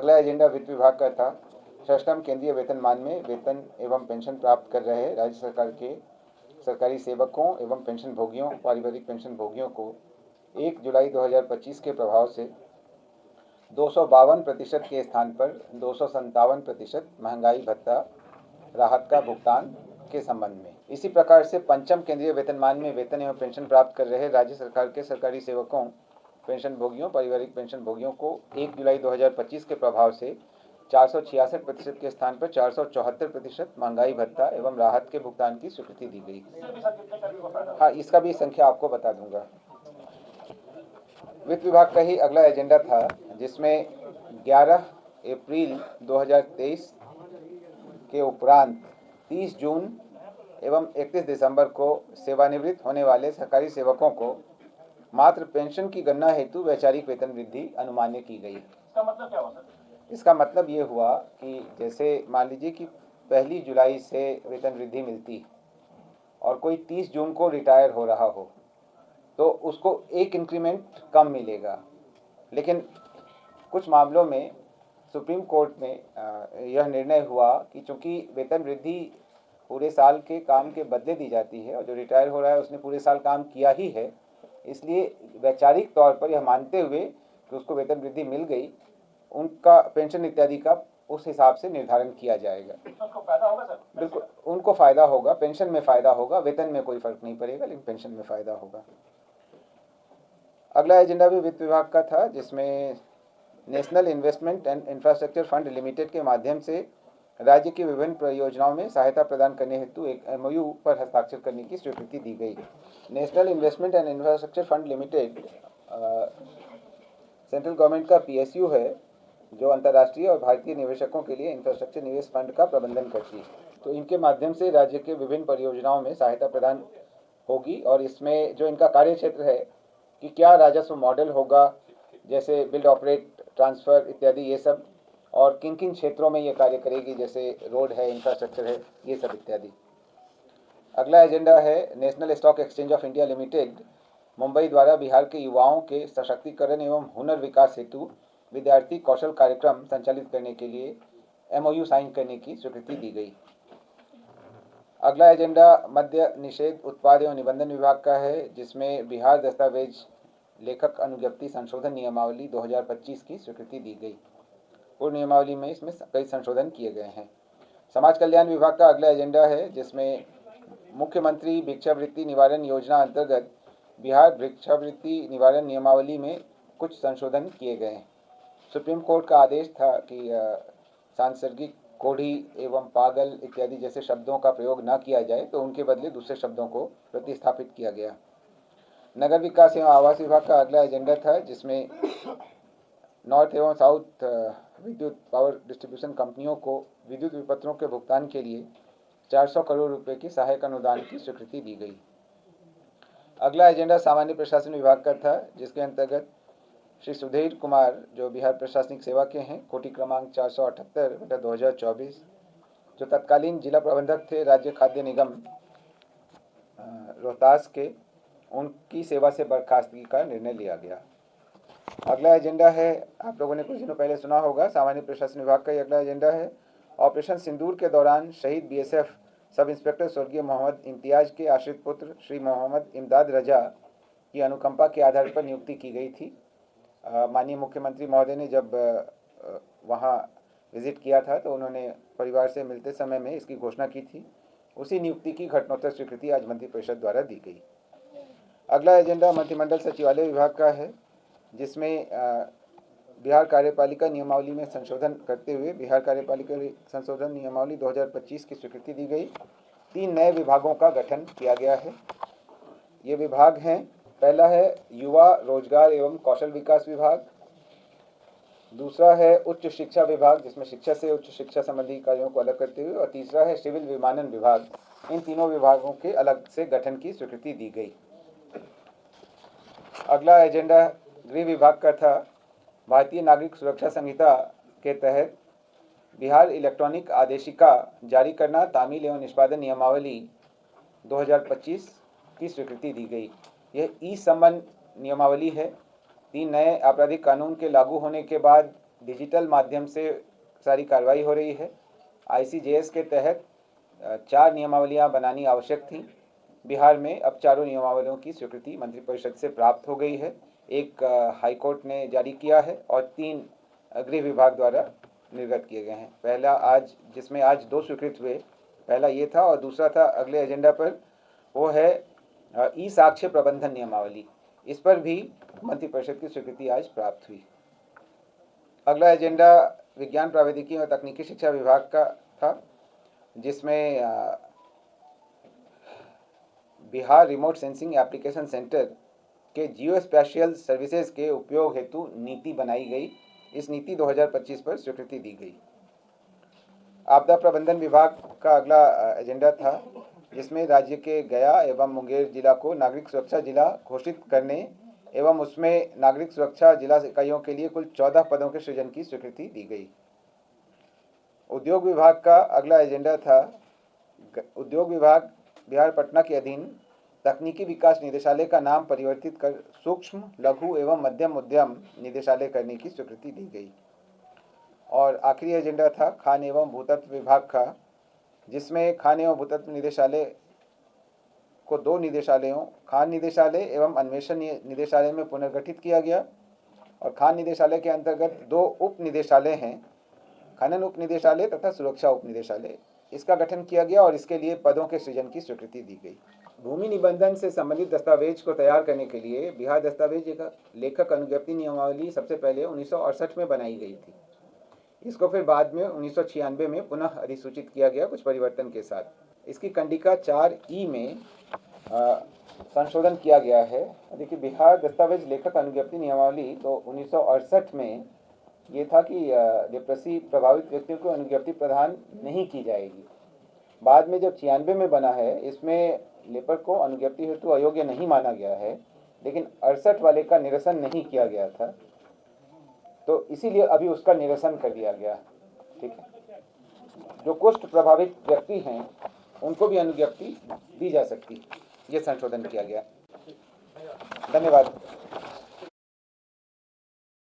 अगला एजेंडा वित्त विभाग का था। षष्ठम केंद्रीय वेतनमान में वेतन एवं पेंशन प्राप्त कर रहे राज्य सरकार के सरकारी सेवकों एवं पेंशन भोगियों, पारिवारिक पेंशन भोगियों को 1 जुलाई 2025 के प्रभाव से 252% के स्थान पर 257% महंगाई भत्ता राहत का भुगतान के संबंध में। इसी प्रकार से पंचम केंद्रीय वेतनमान में वेतन एवं पेंशन प्राप्त कर रहे राज्य सरकार के सरकारी सेवकों, पेंशन भोगियों, पारिवारिक पेंशन भोगियों को 1 जुलाई 2025 के प्रभाव से 466% के स्थान पर 474% महंगाई भत्ता एवं राहत के भुगतान की स्वीकृति दी गई। हाँ, इसका भी संख्या आपको बता दूंगा। वित्त विभाग का ही अगला एजेंडा था, जिसमें 11 अप्रैल 2023 के उपरांत 30 जून एवं 31 दिसंबर को सेवानिवृत्त होने वाले सरकारी सेवकों को मात्र पेंशन की गणना हेतु वैचारिक वेतन वृद्धि अनुमान्य की गई। इसका मतलब क्या हुआ? इसका मतलब ये हुआ कि जैसे मान लीजिए कि 1 जुलाई से वेतन वृद्धि मिलती और कोई 30 जून को रिटायर हो रहा हो तो उसको एक इंक्रीमेंट कम मिलेगा, लेकिन कुछ मामलों में सुप्रीम कोर्ट में यह निर्णय हुआ कि चूंकि वेतन वृद्धि पूरे साल के काम के बदले दी जाती है और जो रिटायर हो रहा है उसने पूरे साल काम किया ही है, इसलिए वैचारिक तौर पर यह मानते हुए कि उसको वेतन वृद्धि मिल गई, उनका पेंशन इत्यादि का उस हिसाब से निर्धारण किया जाएगा। उसको फायदा होगा सर? बिल्कुल, उनको फायदा होगा, पेंशन में फायदा होगा, वेतन में कोई फर्क नहीं पड़ेगा, लेकिन पेंशन में फायदा होगा। अगला एजेंडा भी वित्त विभाग का था, जिसमें national investment and infrastructure fund limited के माध्यम से राज्य की विभिन्न परियोजनाओं में सहायता प्रदान करने हेतु एक MOU पर हस्ताक्षर करने की स्वीकृति दी गई। National investment and infrastructure fund limited central government का PSU है, जो अंतर्राष्ट्रीय और भारतीय निवेशकों के लिए इंफ्रास्ट्रक्चर निवेश फंड का प्रबंधन करती है। तो इनके माध्यम से राज्य के विभिन्न परियोजनाओं में सहायता प्रदान होगी और इसमें जो इनका कार्य क्षेत्र है कि क्या राजस्व मॉडल होगा, जैसे बिल्ड ऑपरेट ट्रांसफ़र इत्यादि ये सब, और किन किन क्षेत्रों में ये कार्य करेगी, जैसे रोड है, इंफ्रास्ट्रक्चर है, ये सब इत्यादि। अगला एजेंडा है national stock exchange of India limited Mumbai द्वारा बिहार के युवाओं के सशक्तिकरण एवं हुनर विकास हेतु विद्यार्थी कौशल कार्यक्रम संचालित करने के लिए MOU साइन करने की स्वीकृति दी गई। अगला एजेंडा मद्य निषेध उत्पाद एवं निबंधन विभाग का है, जिसमें बिहार दस्तावेज लेखक अनुज्ञप्ति संशोधन नियमावली 2025 की स्वीकृति दी गई। पूर्व नियमावली में इसमें कई संशोधन किए गए हैं। समाज कल्याण विभाग का अगला एजेंडा है, जिसमें मुख्यमंत्री भिक्षावृत्ति निवारण योजना अंतर्गत बिहार भिक्षावृत्ति निवारण नियमावली में कुछ संशोधन किए गए हैं। सुप्रीम कोर्ट का आदेश था कि सांसर्गिक, कोढ़ी एवं पागल इत्यादि जैसे शब्दों का प्रयोग न किया जाए, तो उनके बदले दूसरे शब्दों को प्रतिस्थापित किया गया। नगर विकास एवं आवास विभाग का अगला एजेंडा था, जिसमें नॉर्थ एवं साउथ विद्युत पावर डिस्ट्रीब्यूशन कंपनियों को विद्युत विपत्रों के भुगतान के लिए 400 करोड़ रुपए की सहायक अनुदान की स्वीकृति दी गई। अगला एजेंडा सामान्य प्रशासन विभाग का था, जिसके अंतर्गत श्री सुधीर कुमार, जो बिहार प्रशासनिक सेवा के हैं, कोटि क्रमांक 478/2024, जो तत्कालीन जिला प्रबंधक थे राज्य खाद्य निगम रोहतास के, उनकी सेवा से बर्खास्तगी का निर्णय लिया गया। अगला एजेंडा है, आप लोगों ने कुछ दिनों पहले सुना होगा, सामान्य प्रशासन विभाग का ही अगला एजेंडा है, ऑपरेशन सिंदूर के दौरान शहीद BSF सब इंस्पेक्टर स्वर्गीय मोहम्मद इम्तियाज के आश्रित पुत्र श्री मोहम्मद इमदाद रजा की अनुकंपा के आधार पर नियुक्ति की गई थी। माननीय मुख्यमंत्री महोदय ने जब वहाँ विजिट किया था तो उन्होंने परिवार से मिलते समय में इसकी घोषणा की थी। उसी नियुक्ति की घटनोत्तर स्वीकृति आज मंत्रिपरिषद द्वारा दी गई। अगला एजेंडा मंत्रिमंडल सचिवालय विभाग का है, जिसमें बिहार कार्यपालिका नियमावली में संशोधन करते हुए बिहार कार्यपालिका संशोधन नियमावली 2025 की स्वीकृति दी गई। 3 नए विभागों का गठन किया गया है। ये विभाग हैं, पहला है युवा रोजगार एवं कौशल विकास विभाग, दूसरा है उच्च शिक्षा विभाग, जिसमें शिक्षा से उच्च शिक्षा संबंधी कार्यों को अलग करते हुए, और तीसरा है सिविल विमानन विभाग। इन तीनों विभागों के अलग से गठन की स्वीकृति दी गई। अगला एजेंडा गृह विभाग का था। भारतीय नागरिक सुरक्षा संहिता के तहत बिहार इलेक्ट्रॉनिक आदेशिका जारी करना, तामील एवं निष्पादन नियमावली 2025 की स्वीकृति दी गई। यह ई-सम्मन नियमावली है। 3 नए आपराधिक कानून के लागू होने के बाद डिजिटल माध्यम से सारी कार्रवाई हो रही है। ICJS के तहत 4 नियमावलियां बनानी आवश्यक थी। बिहार में अब चारों नियमावलियों की स्वीकृति मंत्रिपरिषद से प्राप्त हो गई है। एक हाईकोर्ट ने जारी किया है और 3 गृह विभाग द्वारा निर्गत किए गए हैं। पहला आज, जिसमें आज 2 स्वीकृत हुए, पहला ये था और दूसरा था अगले एजेंडा पर, वो है ई साक्ष्य प्रबंधन नियमावली। इस पर भी मंत्रिपरिषद की स्वीकृति आज प्राप्त हुई। अगला एजेंडा विज्ञान प्रौद्योगिकी और तकनीकी शिक्षा विभाग का था, जिसमें Bihar remote sensing application centre के जियो स्पेशियल सर्विसेज के उपयोग हेतु नीति बनाई गई। इस नीति 2025 पर स्वीकृति दी गई। आपदा प्रबंधन विभाग का अगला एजेंडा था, जिसमें राज्य के गया एवं मुंगेर जिला को नागरिक सुरक्षा जिला घोषित करने एवं उसमें नागरिक सुरक्षा जिला इकाइयों के लिए कुल 14 पदों के सृजन की स्वीकृति दी गई। उद्योग विभाग का अगला एजेंडा था, उद्योग विभाग बिहार पटना के अधीन तकनीकी विकास निदेशालय का नाम परिवर्तित कर सूक्ष्म, लघु एवं मध्यम उद्यम निदेशालय करने की स्वीकृति दी गई। और आखिरी एजेंडा था खान एवं भूतत्व विभाग का, जिसमें खान एवं भूतत्व निदेशालय को 2 निदेशालयों, खान निदेशालय एवं अन्वेषण निदेशालय में पुनर्गठित किया गया। और खान निदेशालय के अंतर्गत 2 उप निदेशालय हैं, खनन उप निदेशालय तथा सुरक्षा उप निदेशालय। इसका गठन किया गया और इसके लिए पदों के सृजन की स्वीकृति दी गई। भूमि निबंधन से संबंधित दस्तावेज को तैयार करने के लिए बिहार दस्तावेज लेखक अनुज्ञप्ति नियमावली सबसे पहले 1968 में बनाई गई थी। इसको फिर बाद में 1996 में पुनः अधिसूचित किया गया कुछ परिवर्तन के साथ। इसकी कंडिका 4E में संशोधन किया गया है। देखिए, बिहार दस्तावेज लेखक अनुज्ञप्ति नियमावली तो 1968 में ये था कि लेप्रोसी प्रभावित व्यक्तियों को अनुज्ञप्ति प्रदान नहीं की जाएगी। बाद में जब 96 में बना है, इसमें लेपर को अनुज्ञप्ति हेतु अयोग्य नहीं माना गया है, लेकिन 68 वाले का निरसन नहीं किया गया था, तो इसीलिए अभी उसका निरसन कर दिया गया। ठीक है, जो कुष्ठ प्रभावित व्यक्ति हैं उनको भी अनुज्ञप्ति दी जा सकती है। ये संशोधन किया गया। धन्यवाद।